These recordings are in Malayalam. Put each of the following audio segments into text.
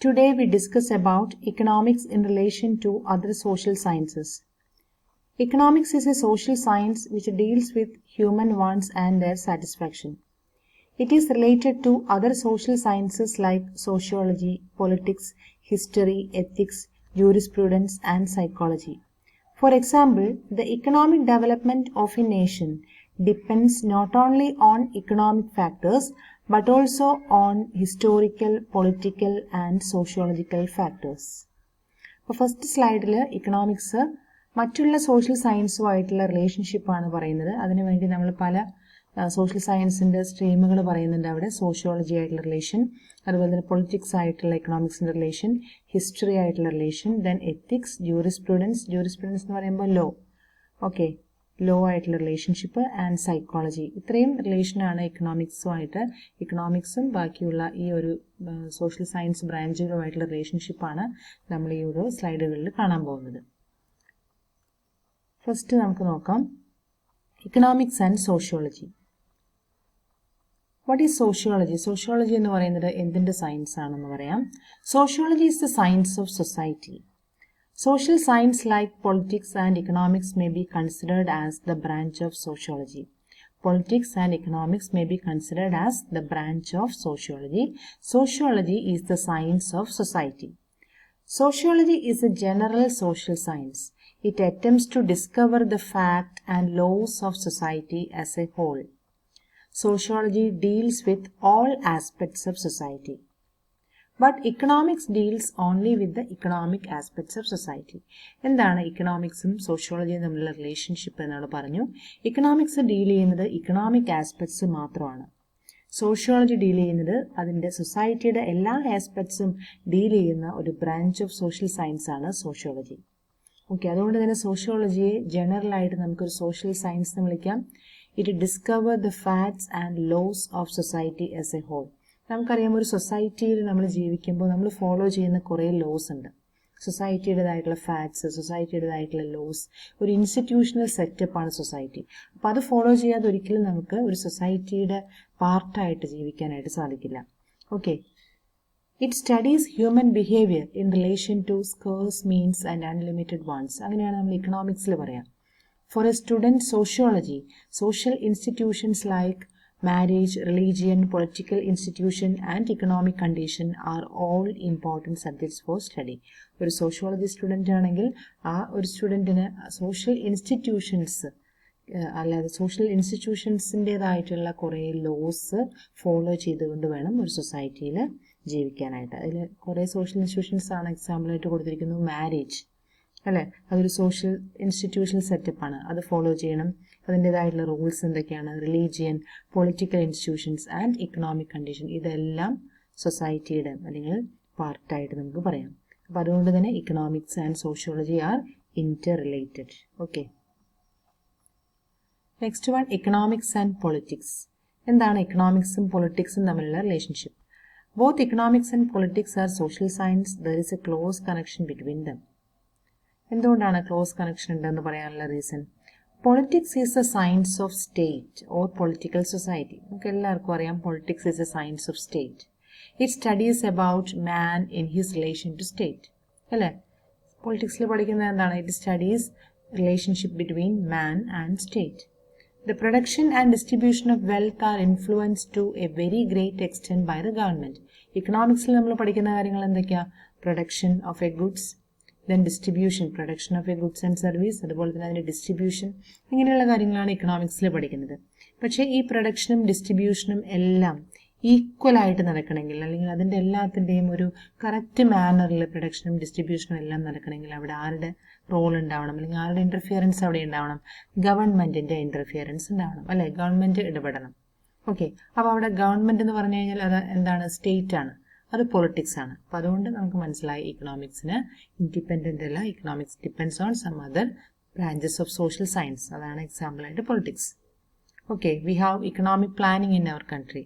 Today we discuss about economics in relation to other social sciences. Economics is a social science which deals with human wants and their satisfaction. It is related to other social sciences like sociology, politics, history, ethics, jurisprudence, and psychology. For example, the economic development of a nation depends not only on economic factors but also on historical, political, and sociological factors. First സ്ലൈഡിൽ ഇക്കണോമിക്സ് മറ്റുള്ള സോഷ്യൽ സയൻസുമായിട്ടുള്ള റിലേഷൻഷിപ്പാണ് പറയുന്നത്. അതിനുവേണ്ടി നമ്മൾ പല സോഷ്യൽ സയൻസിൻ്റെ സ്ട്രീമുകൾ പറയുന്നുണ്ട് അവിടെ. സോഷ്യോളജി ആയിട്ടുള്ള റിലേഷൻ, അതുപോലെ തന്നെ പൊളിറ്റിക്സ് ആയിട്ടുള്ള എക്കണോമിക്സിൻ്റെ റിലേഷൻ, ഹിസ്റ്ററി ആയിട്ടുള്ള റിലേഷൻ, ദെൻ എത്തിക്സ്, ജൂറിസ്പ്രുഡൻസ് എന്ന് പറയുമ്പോൾ ലോ, ഓക്കെ, ലോ ആയിട്ടുള്ള റിലേഷൻഷിപ്പ്, ആൻഡ് സൈക്കോളജി. ഇത്രയും റിലേഷനാണ് ഇക്കണോമിക്സും ബാക്കിയുള്ള ഈ ഒരു സോഷ്യൽ സയൻസ് ബ്രാഞ്ചുകളുമായിട്ടുള്ള റിലേഷൻഷിപ്പാണ് നമ്മൾ ഈ ഒരു സ്ലൈഡുകളിൽ കാണാൻ പോകുന്നത്. ഫസ്റ്റ് നമുക്ക് നോക്കാം economics and sociology. What is sociology? Sociology എന്ന് പറയുന്നത് എന്തിൻ്റെ സയൻസ് ആണെന്ന് പറയാം. Sociology is the science of society. Social science like politics and economics may be considered as the branch of sociology. Politics and economics may be considered as the branch of sociology. Sociology is the science of society. Sociology is a general social science. It attempts to discover the fact and laws of society as a whole. Sociology deals with all aspects of society. But economics deals only with the economic aspects of society. എന്താണ് ഇക്കണോമിക്സും സോഷ്യോളജിയും തമ്മിലുള്ള റിലേഷൻഷിപ്പ് എന്നാണ് പറഞ്ഞു. ഇക്കണോമിക്സ് ഡീൽ ചെയ്യുന്നത് ഇക്കണോമിക് ആസ്പെക്ട്സ് മാത്രമാണ്. സോഷ്യോളജി ഡീൽ ചെയ്യുന്നത് അതിൻ്റെ സൊസൈറ്റിയുടെ എല്ലാ ആസ്പെക്ട്സും ഡീൽ ചെയ്യുന്ന ഒരു ബ്രാഞ്ച് ഓഫ് സോഷ്യൽ സയൻസ് ആണ് സോഷ്യോളജി. ഓക്കെ, അതുകൊണ്ട് തന്നെ സോഷ്യോളജിയെ ജനറലായിട്ട് നമുക്കൊരു സോഷ്യൽ സയൻസ് എന്ന് വിളിക്കാം. It discover the facts and laws of society as a whole. നമുക്കറിയാം, ഒരു സൊസൈറ്റിയിൽ നമ്മൾ ജീവിക്കുമ്പോൾ നമ്മൾ ഫോളോ ചെയ്യുന്ന കുറേ ലോസ് ഉണ്ട്. സൊസൈറ്റിയുടേതായിട്ടുള്ള ഫാക്ട്സ്, സൊസൈറ്റിയുടേതായിട്ടുള്ള ലോസ്, ഒരു ഇൻസ്റ്റിറ്റ്യൂഷണൽ സെറ്റപ്പാണ് സൊസൈറ്റി. അപ്പോൾ അത് ഫോളോ ചെയ്യാതെ ഒരിക്കലും നമുക്ക് ഒരു സൊസൈറ്റിയുടെ പാർട്ടായിട്ട് ജീവിക്കാനായിട്ട് സാധിക്കില്ല. Okay, it studies human behaviour in relation to scarce means and unlimited ones. അങ്ങനെയാണ് നമ്മൾ ഇക്കണോമിക്സിൽ പറയാം. For a student sociology, social institutions like marriage, religion, political institution and economic condition are all important subjects for study. ഒരു സോഷ്യോളജി സ്റ്റുഡൻ്റ് ആണെങ്കിൽ ആ ഒരു സ്റ്റുഡൻറ്റിന് സോഷ്യൽ ഇൻസ്റ്റിറ്റ്യൂഷൻസ് അല്ലാതെ സോഷ്യൽ ഇൻസ്റ്റിറ്റ്യൂഷൻസിൻ്റേതായിട്ടുള്ള കുറേ ലോസ് ഫോളോ ചെയ്തുകൊണ്ട് വേണം ഒരു സൊസൈറ്റിയിൽ ജീവിക്കാനായിട്ട്. അതിൽ കുറേ സോഷ്യൽ ഇൻസ്റ്റിറ്റ്യൂഷൻസ് ആണ് എക്സാമ്പിളായിട്ട് കൊടുത്തിരിക്കുന്നു. മാരേജ് അല്ലേ, അതൊരു സോഷ്യൽ ഇൻസ്റ്റിറ്റ്യൂഷണൽ സെറ്റപ്പാണ്, അത് ഫോളോ ചെയ്യണം. അതിൻ്റേതായിട്ടുള്ള റൂൾസ് എന്തൊക്കെയാണ്? Religion, political institutions and economic condition, ഇതെല്ലാം സൊസൈറ്റിയുടെ അല്ലെങ്കിൽ പാർട്ടായിട്ട് നമുക്ക് പറയാം. അപ്പോൾ അതുകൊണ്ട് തന്നെ economics and sociology are interrelated. Okay, next one economics and politics. എന്താണ് ഇക്കണോമിക്സും പൊളിറ്റിക്സും തമ്മിലുള്ള relationship? Both economics and politics are social science. There is a close connection between them. എന്തുകൊണ്ടാണ് ക്ലോസ് കണക്ഷൻ ഉണ്ടെന്ന് പറയാനുള്ള reason? Politics is a science of state or political society. നമുക്ക് എല്ലാവർക്കും അറിയാം politics is a science of state. It studies about man in his relation to state അല്ലേ. പൊളിറ്റിക്സിൽ പഠിക്കുന്നത് എന്താണ്? It studies relationship between man and state. The production and distribution of wealth are influenced to a very great extent by the government. Economics നമ്മൾ പഠിക്കുന്ന കാര്യങ്ങൾ എന്തൊക്കെയാ? Production of A goods, then distribution, production of A goods and service, അതുപോലെ തന്നെ അതിൻ്റെ ഡിസ്ട്രിബ്യൂഷൻ, ഇങ്ങനെയുള്ള കാര്യങ്ങളാണ് ഇക്കണോമിക്സിൽ പഠിക്കുന്നത്. പക്ഷേ ഈ പ്രൊഡക്ഷനും ഡിസ്ട്രിബ്യൂഷനും എല്ലാം ഈക്വലായിട്ട് നടക്കണമെങ്കിൽ, അല്ലെങ്കിൽ അതിൻ്റെ എല്ലാത്തിൻ്റെയും ഒരു കറക്റ്റ് മാനറിൽ പ്രൊഡക്ഷനും ഡിസ്ട്രിബ്യൂഷനും എല്ലാം നടക്കണമെങ്കിൽ അവിടെ ആരുടെ റോൾ ഉണ്ടാവണം, അല്ലെങ്കിൽ ആരുടെ ഇൻ്റർഫിയറൻസ് അവിടെ ഉണ്ടാവണം? ഗവൺമെൻറ്റിൻ്റെ ഇൻ്റർഫിയറൻസ് ഉണ്ടാവണം അല്ലേ, ഗവൺമെൻറ് ഇടപെടണം. ഓക്കെ, അപ്പോൾ അവിടെ ഗവൺമെൻറ് എന്ന് പറഞ്ഞു കഴിഞ്ഞാൽ അത് എന്താണ്? സ്റ്റേറ്റ് ആണ്, അത് പൊളിറ്റിക്സ് ആണ്. അപ്പോൾ അതുകൊണ്ട് നമുക്ക് മനസ്സിലായി ഇക്കണോമിക്സിന് ഇൻഡിപെൻഡൻ്റ് അല്ല, economics depends on some other branches of social science. അതാണ് എക്സാമ്പിളായിട്ട് politics. Okay, we have economic planning in our country.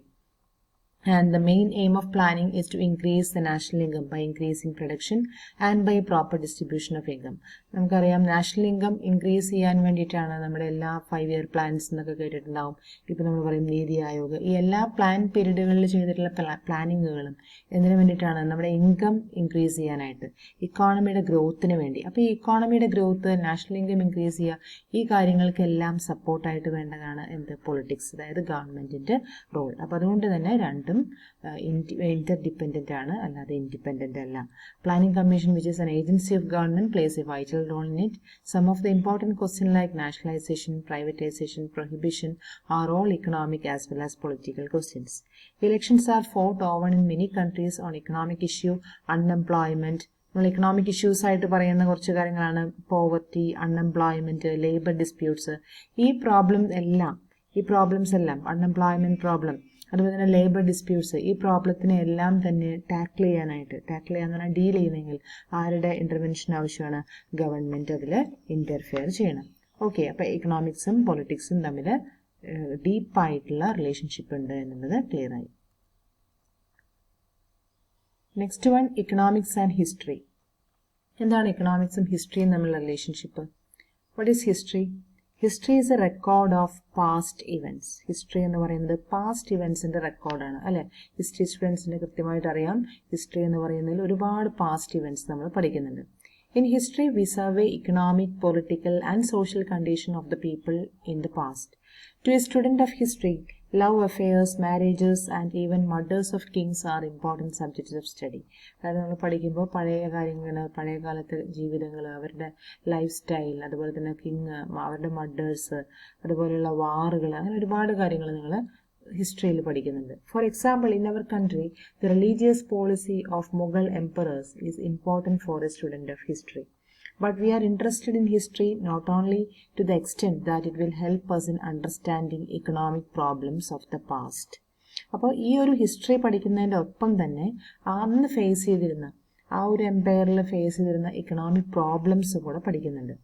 And the main aim of planning is to increase the national income by increasing production and by proper distribution of income. നമുക്കറിയാം നാഷണൽ ഇൻകം ഇൻക്രീസ് ചെയ്യാൻ വേണ്ടിയിട്ടാണ് നമ്മുടെ എല്ലാ 5-year പ്ലാൻസ് എന്നൊക്കെ കേട്ടിട്ടുണ്ടാവും. ഇപ്പോൾ നമ്മൾ പറയും നീതി ആയോഗ്, ഈ എല്ലാ പ്ലാൻ പീരീഡുകളിൽ ചെയ്തിട്ടുള്ള പ്ലാനിങ്ങുകളും എന്തിനു വേണ്ടിയിട്ടാണ്? നമ്മുടെ ഇൻകം ഇൻക്രീസ് ചെയ്യാനായിട്ട്, ഇക്കോണമിയുടെ ഗ്രോത്തിന് വേണ്ടി. അപ്പോൾ ഈ ഇക്കോണമിയുടെ ഗ്രോത്ത്, നാഷണൽ ഇൻകം ഇൻക്രീസ് ചെയ്യുക, ഈ കാര്യങ്ങൾക്കെല്ലാം സപ്പോർട്ടായിട്ട് വേണ്ടതാണ് എന്ത്? പൊളിറ്റിക്സ്, അതായത് ഗവൺമെൻറ്റിൻ്റെ റോൾ. അപ്പോൾ അതുകൊണ്ട് തന്നെ രണ്ടും interdependent ആണ്, അല്ലാതെ independent അല്ല. Planning Commission, which is an agency of government, plays a vital role in it. Some of the important questions like nationalization, privatization, prohibition are all economic as well as political questions. Elections are fought often in many countries on economic issue, unemployment. നമ്മൾ ഇക്കണോമിക് ഇഷ്യൂസ് ആയിട്ട് പറയുന്ന കുറച്ച് കാര്യങ്ങളാണ് പോവർട്ടി, അൺഎംപ്ലോയ്മെൻറ്റ്, ലേബർ ഡിസ്പ്യൂട്ട്സ്. ഈ പ്രോബ്ലംസ് എല്ലാം അൺഎംപ്ലോയ്മെൻറ്റ് പ്രോബ്ലം, അതുപോലെ തന്നെ ലേബർ ഡിസ്പ്യൂട്ട്സ്, ഈ പ്രോബ്ലത്തിനെ എല്ലാം തന്നെ ടാക്കിൾ ചെയ്യാന്ന് പറഞ്ഞാൽ ഡീൽ ചെയ്യുന്നെങ്കിൽ ആരുടെ ഇൻ്റർവെൻഷൻ ആവശ്യമാണ്? ഗവൺമെൻറ് അതിൽ ഇൻ്റർഫിയർ ചെയ്യണം. ഓക്കെ, അപ്പോൾ ഇക്കണോമിക്സും പൊളിറ്റിക്സും തമ്മിൽ ഡീപ്പായിട്ടുള്ള റിലേഷൻഷിപ്പ് ഉണ്ട് എന്നുള്ളത് ക്ലിയർ ആയി. Next one, economics and history. എന്താണ് ഇക്കണോമിക്സും ഹിസ്റ്ററിയും തമ്മിലുള്ള relationship? What is history? History is A record of past events. History എന്ന് പറയുന്നത് പാസ്റ്റ് ഇവൻറ്റ്സിൻ്റെ റെക്കോർഡാണ്, അല്ലേ? ഹിസ്റ്ററി സ്റ്റുഡൻസിന് കൃത്യമായിട്ട് അറിയാം, ഹിസ്റ്ററി എന്ന് പറയുന്നതിൽ ഒരുപാട് പാസ്റ്റ് ഇവൻറ്റ്സ് നമ്മൾ പഠിക്കുന്നുണ്ട്. In history, we survey economic, political and social condition of the people in the past. To a student of history, love affairs, marriages and even murders of kings are important subjects of study. അതായത് നമ്മൾ പഠിക്കുമ്പോൾ പഴയ കാര്യങ്ങൾ, പഴയ കാലത്തെ ജീവിതങ്ങൾ, അവരുടെ ലൈഫ് സ്റ്റൈൽ, അതുപോലെ തന്നെ അവരുടെ മർഡേഴ്സ്, അതുപോലെയുള്ള വാറുകൾ, അങ്ങനെ ഒരുപാട് കാര്യങ്ങൾ നിങ്ങൾ ഹിസ്റ്ററിയിൽ പഠിക്കുന്നുണ്ട്. For example, in our country the religious policy of Mughal emperors is important for a student of history. But we are interested in history not only to the extent that it will help us in understanding economic problems of the past. അപ്പോൾ ഈ ഒരു ഹിസ്റ്ററി പഠിക്കുന്നതിൻ്റെ ഒപ്പം തന്നെ അന്ന് ഫേസ് ചെയ്തിരുന്ന, ആ ഒരു എംപയറിൽ ഫേസ് ചെയ്തിരുന്ന ഇക്കണോമിക് പ്രോബ്ലംസ് കൂടെ പഠിക്കുന്നുണ്ട്.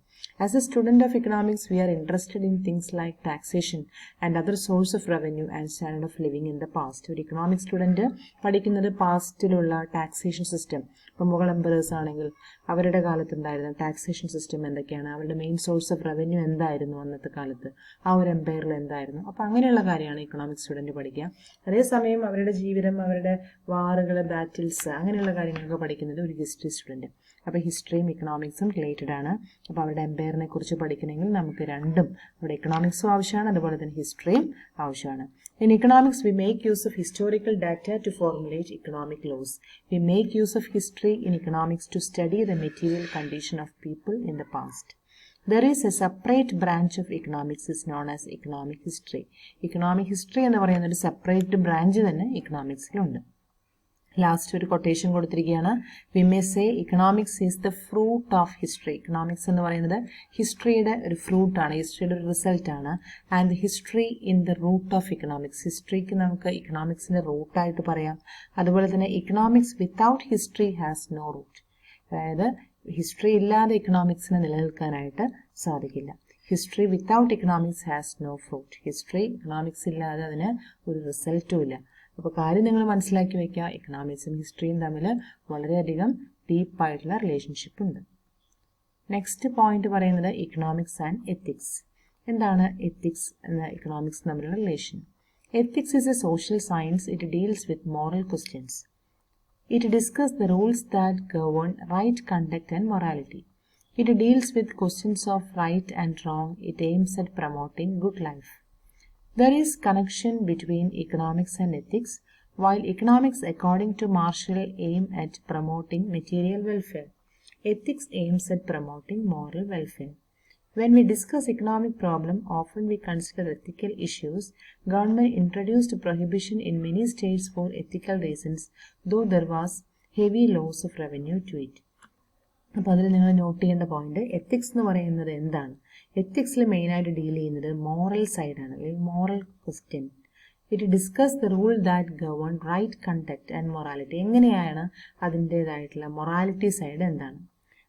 As a student of economics, we are interested in things like taxation and other source of revenue and standard of living in the past. ഒരു ഇക്കണോമിക് സ്റ്റുഡൻറ്റ് പഠിക്കുന്നത് പാസ്റ്റിലുള്ള ടാക്സേഷൻ സിസ്റ്റം. ഇപ്പോൾ മുഗൾ എംപറേഴ്സ് ആണെങ്കിൽ അവരുടെ കാലത്തുണ്ടായിരുന്ന ടാക്സേഷൻ സിസ്റ്റം എന്തൊക്കെയാണ്, അവരുടെ മെയിൻ സോഴ്സ് ഓഫ് റവന്യൂ എന്തായിരുന്നു അന്നത്തെ കാലത്ത്, ആ ഒരു എംപയറിൽ എന്തായിരുന്നു. അപ്പോൾ അങ്ങനെയുള്ള കാര്യമാണ് ഇക്കണോമിക് സ്റ്റുഡൻറ്റ് പഠിക്കുക. അതേസമയം അവരുടെ ജീവിതം, അവരുടെ വാറുകൾ, ബാറ്റിൽസ്, അങ്ങനെയുള്ള കാര്യങ്ങളൊക്കെ പഠിക്കുന്നത് ഒരു ഹിസ്റ്ററി സ്റ്റുഡൻറ്റ്. അപ്പോൾ ഹിസ്റ്ററിയും ഇക്കണോമിക്സും റിലേറ്റഡ് ആണ്. അപ്പോൾ അവരുടെ എംപയറിനെ കുറിച്ച് പഠിക്കണമെങ്കിൽ നമുക്ക് രണ്ടും, അവിടെ ഇക്കണോമിക്സും ആവശ്യമാണ്, അതുപോലെ തന്നെ ഹിസ്റ്ററിയും ആവശ്യമാണ്. In economics, we make use of historical data to formulate economic laws. We make use of history in economics to study the material condition of people in the past. There is a separate branch of economics is known as economic history. Economic history എന്ന് പറയുന്ന ഒരു സെപ്പറേറ്റ് ബ്രാഞ്ച് തന്നെ ഇക്കണോമിക്സിലുണ്ട്. ലാസ്റ്റ് ഒരു കൊട്ടേഷൻ കൊടുത്തിരിക്കുകയാണ്. We may say economics is the fruit of history. Economics എന്ന് പറയുന്നത് ഹിസ്റ്ററിയുടെ ഒരു ഫ്രൂട്ടാണ്, ഹിസ്റ്ററിയുടെ ഒരു റിസൾട്ടാണ്. And history in the root of economics. ഹിസ്റ്ററിക്ക് നമുക്ക് ഇക്കണോമിക്സിൻ്റെ റൂട്ടായിട്ട് പറയാം. അതുപോലെ തന്നെ economics without history has no root. അതായത് ഹിസ്റ്ററി ഇല്ലാതെ ഇക്കണോമിക്സിന് നിലനിൽക്കാനായിട്ട് സാധിക്കില്ല. History without economics has no fruit. History, economics ഇല്ലാതെ അതിന് ഒരു റിസൾട്ടും ഇല്ല. അപ്പോൾ കാര്യം നിങ്ങൾ മനസ്സിലാക്കി വയ്ക്കുക, ഇക്കണോമിക്സും ഹിസ്റ്ററിയും തമ്മിൽ വളരെയധികം ഡീപ്പായിട്ടുള്ള റിലേഷൻഷിപ്പ് ഉണ്ട്. നെക്സ്റ്റ് പോയിന്റ് പറയുന്നത് ഇക്കണോമിക്സ് ആൻഡ് എത്തിക്സ്. എന്താണ് എത്തിക്സ് എന്ന ഇക്കണോമിക്സ് തമ്മിലുള്ള relation? Ethics is a social science. It deals with moral questions. It discuss the rules that govern right conduct and morality. It deals with questions of right and wrong. It aims at promoting good life. There is connection between economics and ethics. While economics, according to Marshall, aim at promoting material welfare, ethics aims at promoting moral welfare. When we discuss economic problem, often we consider ethical issues. Government introduced prohibition in many states for ethical reasons, though there was heavy loss of revenue to it. അപ്പോൾ അതിൽ നിങ്ങൾ നോട്ട് ചെയ്യേണ്ട പോയിന്റ്, എത്തിക്സ് എന്ന് പറയുന്നത് എന്താണ്? എത്തിക്സിൽ മെയിനായിട്ട് ഡീൽ ചെയ്യുന്നത് മോറൽ സൈഡാണ്, അല്ലെങ്കിൽ moral question. It discuss the rule that govern right conduct and morality. എങ്ങനെയാണ് അതിൻ്റേതായിട്ടുള്ള മൊറാലിറ്റി സൈഡ് എന്താണ്?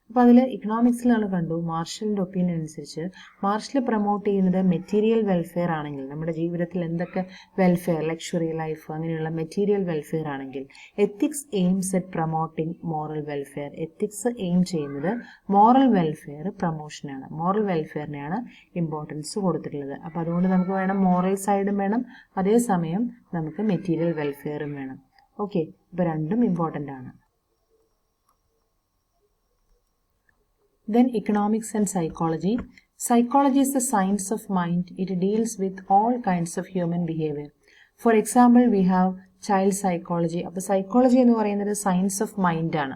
അപ്പോൾ അതിൽ ഇക്കണോമിക്സിൽ നമ്മൾ കണ്ടു മാർഷലിൻ്റെ ഒപ്പീനിയൻ അനുസരിച്ച് മാർഷൽ പ്രൊമോട്ട് ചെയ്യുന്നത് മെറ്റീരിയൽ വെൽഫെയർ ആണെങ്കിൽ, നമ്മുടെ ജീവിതത്തിൽ എന്തൊക്കെ വെൽഫെയർ, ലക്ഷറി ലൈഫ് അങ്ങനെയുള്ള മെറ്റീരിയൽ വെൽഫെയർ ആണെങ്കിൽ, ethics aims at promoting moral welfare. Ethics aim ചെയ്യുന്നത് മോറൽ വെൽഫെയർ പ്രൊമോഷനാണ്, മോറൽ വെൽഫെയറിനെയാണ് ഇമ്പോർട്ടൻസ് കൊടുത്തിട്ടുള്ളത്. അപ്പോൾ അതുകൊണ്ട് നമുക്ക് വേണം മോറൽ സൈഡും വേണം, അതേസമയം നമുക്ക് മെറ്റീരിയൽ വെൽഫെയറും വേണം. ഓക്കെ, ഇപ്പോൾ രണ്ടും ഇമ്പോർട്ടൻ്റ് ആണ്. Then economics and psychology. Psychology is the science of mind. It deals with all kinds of human behavior. For example, we have child psychology. അപ്പോൾ സൈക്കോളജി എന്ന് പറയുന്നത് സയൻസ് ഓഫ് മൈൻഡ് ആണ്.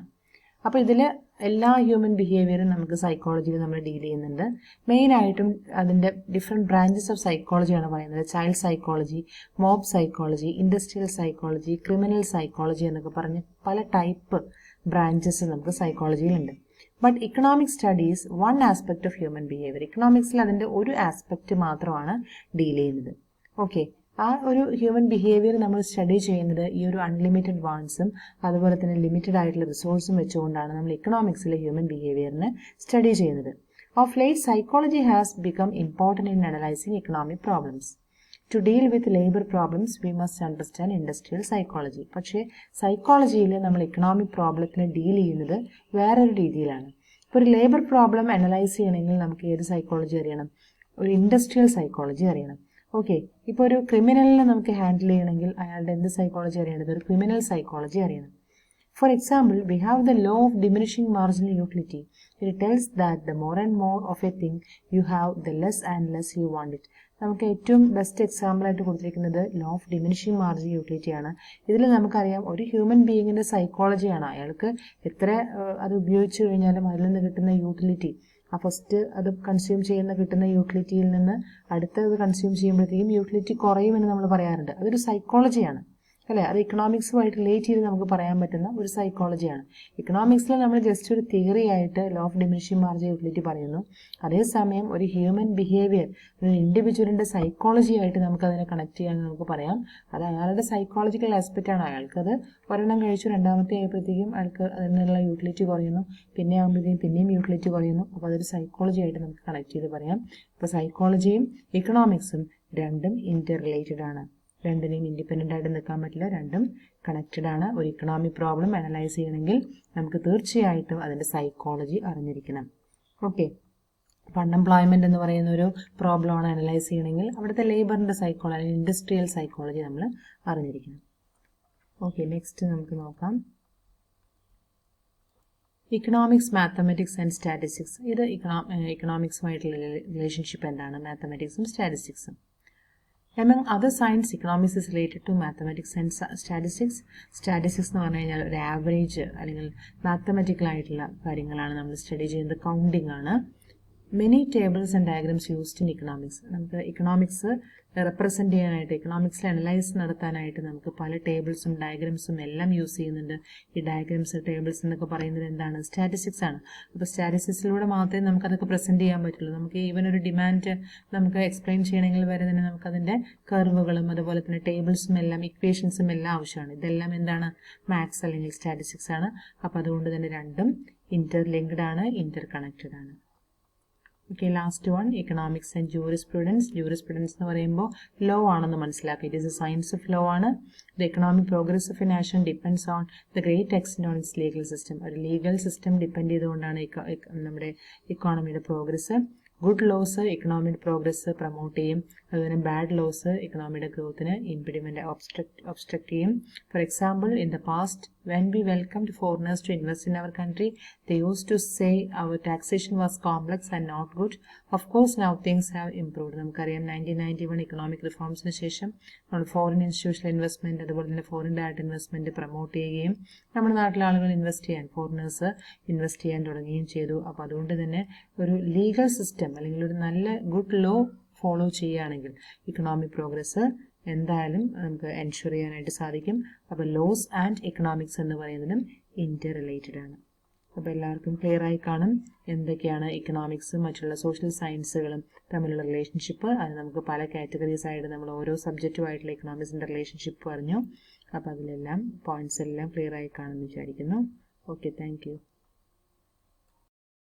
അപ്പോൾ ഇതിൽ എല്ലാ ഹ്യൂമൻ ബിഹേവിയറും നമുക്ക് സൈക്കോളജിയിൽ നമ്മൾ ഡീൽ ചെയ്യുന്നുണ്ട്. മെയിനായിട്ടും അതിൻ്റെ ഡിഫറെൻറ്റ് ബ്രാഞ്ചസ് ഓഫ് സൈക്കോളജിയാണ് പറയുന്നത്. Child psychology, mob psychology, industrial psychology, criminal psychology എന്നൊക്കെ പറഞ്ഞ് പല ടൈപ്പ് ബ്രാഞ്ചസ് നമുക്ക് സൈക്കോളജിയിലുണ്ട്. But economics studies one aspect of human behaviour. ഇക്കണോമിക്സിൽ അതിൻ്റെ ഒരു ആസ്പെക്റ്റ് മാത്രമാണ് ഡീൽ ചെയ്യുന്നത്. ഓക്കെ, ആ ഒരു ഹ്യൂമൻ ബിഹേവിയർ നമ്മൾ സ്റ്റഡി ചെയ്യുന്നത് ഈ ഒരു അൺലിമിറ്റഡ് വാൺസും അതുപോലെ തന്നെ ലിമിറ്റഡ് ആയിട്ടുള്ള റിസോഴ്സും വെച്ചുകൊണ്ടാണ് നമ്മൾ ഇക്കണോമിക്സിലെ ഹ്യൂമൻ ബിഹേവിയറിനെ സ്റ്റഡി ചെയ്യുന്നത്. Of late psychology has become important in analysing economic problems. To deal with labour problems we must understand industrial psychology. പക്ഷേ സൈക്കോളജിയിൽ നമ്മൾ ഇക്കണോമിക് പ്രോബ്ലത്തിനെ ഡീൽ ചെയ്യുന്നത് വേറൊരു രീതിയിലാണ്. ഇപ്പോൾ ഒരു ലേബർ പ്രോബ്ലം അനലൈസ് ചെയ്യണമെങ്കിൽ നമുക്ക് ഏത് സൈക്കോളജി അറിയണം? ഒരു ഇൻഡസ്ട്രിയൽ സൈക്കോളജി അറിയണം. ഓക്കെ, ഇപ്പോൾ ഒരു ക്രിമിനലിനെ നമുക്ക് ഹാൻഡിൽ ചെയ്യണമെങ്കിൽ അയാളുടെ എന്ത് സൈക്കോളജി അറിയേണ്ടത്? ഒരു ക്രിമിനൽ സൈക്കോളജി അറിയണം. For example, we have the law of diminishing marginal utility. It tells that the more and more of a thing you have, the less and less you want it. നമുക്ക് ഏറ്റവും ബെസ്റ്റ് എക്സാമ്പിളായിട്ട് കൊടുത്തിരിക്കുന്നത് law of diminishing marginal utility ആണ്. ഇതിൽ നമുക്കറിയാം ഒരു ഹ്യൂമൻ ബീയിങ്ങിൻ്റെ സൈക്കോളജിയാണ്. അയാൾക്ക് എത്ര അത് ഉപയോഗിച്ച് കഴിഞ്ഞാലും അതിൽ നിന്ന് കിട്ടുന്ന യൂട്ടിലിറ്റി, ആ ഫസ്റ്റ് അത് കൺസ്യൂം ചെയ്യുന്ന കിട്ടുന്ന യൂട്ടിലിറ്റിയിൽ നിന്ന് അടുത്തത് കൺസ്യൂം ചെയ്യുമ്പോഴത്തേക്കും യൂട്ടിലിറ്റി കുറയുമെന്ന് നമ്മൾ പറയാറുണ്ട്. അതൊരു സൈക്കോളജിയാണ് അല്ലേ? അത് ഇക്കണോമിക്സുമായിട്ട് റിലേറ്റ് ചെയ്ത് നമുക്ക് പറയാൻ പറ്റുന്ന ഒരു സൈക്കോളജിയാണ്. ഇക്കണോമിക്സിൽ നമ്മൾ ജസ്റ്റ് ഒരു തിയറി ആയിട്ട് law of diminishing marginal utility പറയുന്നു. അതേസമയം ഒരു ഹ്യൂമൻ ബിഹേവിയർ, ഒരു ഇൻഡിവിജ്വലിൻ്റെ സൈക്കോളജി ആയിട്ട് നമുക്കതിനെ കണക്ട് ചെയ്യാൻ നമുക്ക് പറയാം. അത് അയാളുടെ സൈക്കോളജിക്കൽ ആസ്പെക്റ്റാണ്. അയാൾക്കത് ഒരെണ്ണം കഴിച്ചു, രണ്ടാമത്തെ ആയപ്പോഴത്തേക്കും അയാൾക്ക് അതിനുള്ള യൂട്ടിലിറ്റി കുറയുന്നു, പിന്നെ ആകുമ്പോഴത്തേക്കും പിന്നെയും യൂട്ടിലിറ്റി കുറയുന്നു. അപ്പോൾ അതൊരു സൈക്കോളജി ആയിട്ട് നമുക്ക് കണക്ട് ചെയ്ത് പറയാം. അപ്പോൾ സൈക്കോളജിയും ഇക്കണോമിക്സും രണ്ടും ഇൻ്റർ റിലേറ്റഡ് ആണ്. രണ്ടിനെയും ഇൻഡിപെൻഡൻ്റ് ആയിട്ട് നിൽക്കാൻ പറ്റില്ല, രണ്ടും കണക്റ്റഡ് ആണ്. ഒരു ഇക്കണോമിക് പ്രോബ്ലം അനലൈസ് ചെയ്യണമെങ്കിൽ നമുക്ക് തീർച്ചയായിട്ടും അതിൻ്റെ സൈക്കോളജി അറിഞ്ഞിരിക്കണം. ഓക്കെ, അപ്പോൾ അൺഎംപ്ലോയ്മെൻറ്റ് എന്ന് പറയുന്ന ഒരു പ്രോബ്ലമാണ് അനലൈസ് ചെയ്യണമെങ്കിൽ അവിടുത്തെ ലേബറിൻ്റെ സൈക്കോളജി, ഇൻഡസ്ട്രിയൽ സൈക്കോളജി നമ്മൾ അറിഞ്ഞിരിക്കണം. ഓക്കെ, നെക്സ്റ്റ് നമുക്ക് നോക്കാം ഇക്കണോമിക്സ്, മാത്തമാറ്റിക്സ് ആൻഡ് സ്റ്റാറ്റിസ്റ്റിക്സ്. ഇത് ഇക്കണോമിക്സുമായിട്ടുള്ള റിലേഷൻഷിപ്പ് എന്താണ്? മാത്തമാറ്റിക്സും സ്റ്റാറ്റിസ്റ്റിക്സും. Among other science, economics is related to mathematics and statistics. Statistics എന്ന് പറഞ്ഞു കഴിഞ്ഞാൽ ഒരു ആവറേജ് അല്ലെങ്കിൽ മാത്തമാറ്റിക്കൽ ആയിട്ടുള്ള കാര്യങ്ങളാണ് നമ്മൾ സ്റ്റഡി ചെയ്യുന്നത്. കൗണ്ടിങ് ആണ്. Many tables and diagrams used in economics. നമുക്ക് ഇക്കണോമിക്സ് റെപ്രസെൻറ്റ് ചെയ്യാനായിട്ട്, ഇക്കണോമിക്സിൽ അനലൈസ് നടത്താനായിട്ട് നമുക്ക് പല ടേബിൾസും ഡയഗ്രാംസും എല്ലാം യൂസ് ചെയ്യുന്നുണ്ട്. ഈ ഡയഗ്രാംസ്, ടേബിൾസ് എന്നൊക്കെ പറയുന്നത് എന്താണ്? സ്റ്റാറ്റിസ്റ്റിക്സ് ആണ്. അപ്പോൾ സ്റ്റാറ്റിസ്റ്റിക്സിലൂടെ മാത്രമേ നമുക്കതൊക്കെ പ്രസൻറ്റ് ചെയ്യാൻ പറ്റുള്ളൂ. നമുക്ക് ഈവൻ ഒരു ഡിമാൻഡ് നമുക്ക് എക്സ്പ്ലെയിൻ ചെയ്യണമെങ്കിൽ വരെ തന്നെ നമുക്കതിൻ്റെ കർവുകളും അതുപോലെ തന്നെ ടേബിൾസും എല്ലാം ഇക്വേഷൻസും എല്ലാം ആവശ്യമാണ്. ഇതെല്ലാം എന്താണ്? മാത്സ് അല്ലെങ്കിൽ സ്റ്റാറ്റിസ്റ്റിക്സ് ആണ്. അപ്പോൾ അതുകൊണ്ട് തന്നെ രണ്ടും ഇൻ്റർ ലിങ്ക്ഡ് ആണ്, ഇൻ്റർ കണക്റ്റഡ് ആണ്. Okay, last one economics and jurisprudence. Jurisprudence എന്ന് പറയുമ്പോൾ ലോ ആണെന്ന് മനസ്സിലാക്കുക. It is a science of law ആണ്. The economic progress of a nation depends on the great extent on its legal system. ഒരു ലീഗൽ സിസ്റ്റം ഡിപ്പെൻഡ് ചെയ്തുകൊണ്ടാണ് നമ്മുടെ ഇക്കോണമിയുടെ progress. Good laws economic progress promote ചെയ്യും, അതുപോലെ ബാഡ് ലോസ് ഇക്കണോമിയുടെ ഗ്രോത്തിന് ഇംപിഡിമെൻ്റ് ഒബ്സ്ട്രക്ട് ചെയ്യും. For example, in the past when we welcomed foreigners to invest in our country, they used to say our taxation was complex and not good. Of course, now things have improved. നമുക്കറിയാം 1991 ഇക്കണോമിക് റിഫോംസിന് ശേഷം നമ്മൾ ഫോറിൻ ഇൻസ്റ്റിറ്റ്യൂഷണൽ ഇൻവെസ്റ്റ്മെൻറ്റ് അതുപോലെ തന്നെ ഫോറിൻ ഡയറക്റ്റ് ഇൻവെസ്റ്റ്മെൻറ്റ് പ്രൊമോട്ട് ചെയ്യുകയും നമ്മുടെ നാട്ടിലെ ആളുകൾ ഇൻവെസ്റ്റ് ചെയ്യാൻ, ഫോറിനേഴ്സ് ഇൻവെസ്റ്റ് ചെയ്യാൻ തുടങ്ങുകയും ചെയ്തു. അപ്പോൾ അതുകൊണ്ട് തന്നെ ഒരു ലീഗൽ സിസ്റ്റം അല്ലെങ്കിൽ ഒരു നല്ല ഗുഡ് ലോ ഫോളോ ചെയ്യുകയാണെങ്കിൽ ഇക്കണോമിക് പ്രോഗ്രസ് എന്തായാലും നമുക്ക് എൻഷുർ ചെയ്യാനായിട്ട് സാധിക്കും. അപ്പോൾ ലോസ് ആൻഡ് എക്കണോമിക്സ് എന്ന് പറയുന്നതും ഇൻ്റർ റിലേറ്റഡ് ആണ്. അപ്പോൾ എല്ലാവർക്കും ക്ലിയർ ആയി കാണും എന്തൊക്കെയാണ് ഇക്കണോമിക്സും മറ്റുള്ള സോഷ്യൽ സയൻസുകളും തമ്മിലുള്ള റിലേഷൻഷിപ്പ്. അത് നമുക്ക് പല കാറ്റഗറീസ് ആയിട്ട് നമ്മൾ ഓരോ സബ്ജക്റ്റുമായിട്ടുള്ള ഇക്കണോമിക്സിൻ്റെ റിലേഷൻഷിപ്പ് പറഞ്ഞു. അപ്പോൾ അതിലെല്ലാം പോയിന്റ്സ് എല്ലാം ക്ലിയർ ആയി കാണുമെന്ന് വിചാരിക്കുന്നു. Okay, thank you.